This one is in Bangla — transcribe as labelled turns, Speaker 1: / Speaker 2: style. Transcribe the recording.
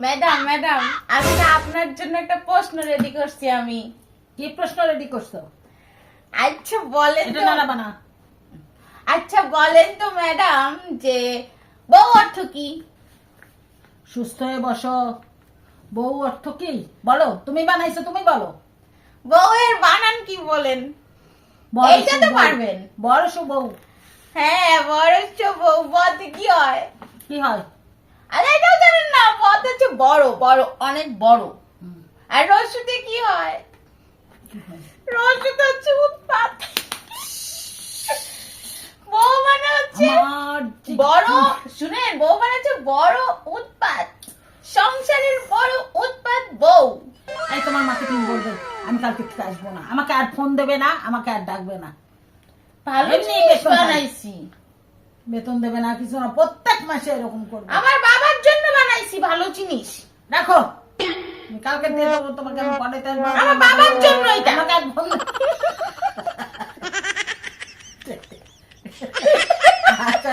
Speaker 1: ম্যাডাম ম্যাডাম, আমি না আপনার জন্য একটা প্রশ্ন রেডি করছি আমি।
Speaker 2: কি প্রশ্ন রেডি করছো?
Speaker 1: আচ্ছা বলেন
Speaker 2: এটা
Speaker 1: তো,
Speaker 2: না বানা।
Speaker 1: আচ্ছা বলেন তো ম্যাডাম, যে বউ অর্থ কি?
Speaker 2: সুস্থ হয়ে বসো। বউ অর্থ কি বলো? তুমি বানাইছো, তুমি বলো।
Speaker 1: বউয়ের বানান কি বলেন? এইটা তো পারবেন।
Speaker 2: বড় বউ।
Speaker 1: হ্যাঁ, বড় বউ। বদ কি হয়?
Speaker 2: কি হয়?
Speaker 1: আরে এটাও জানেন না? বদ হচ্ছে বড়, বড়, অনেক বড়। আর রসুতে কি হয়? রসুতে হচ্ছে উৎপাত। বউ মানে হচ্ছে
Speaker 2: আমার
Speaker 1: বড়, শুনেন, বউ মানে হচ্ছে বড় উৎপাত, সংসারের বড় উৎপাত বউ।
Speaker 2: এই তোমার মাকে তুমি বলবে আমি কালকে থেকে আসবো না, আমাকে আর ফোন দেবে না, আমাকে আর ডাকবে না।
Speaker 1: ভালো
Speaker 2: এমনি
Speaker 1: জিনিস
Speaker 2: বেতন পাই।
Speaker 1: বানাইছি,
Speaker 2: বেতন দেবে না, কিছু না, প্রত্যেক মাসে এরকম করবে।
Speaker 1: আমার বাবার জন্য বানাইছি ভালো জিনিস।
Speaker 2: রাখো, আমি কালকে দিয়ে দেবো তোমাকে, আমি পড়াইতে আসবো।
Speaker 1: আমার বাবার জন্য এটা।
Speaker 2: আমাকে আর ফোন আচ্ছা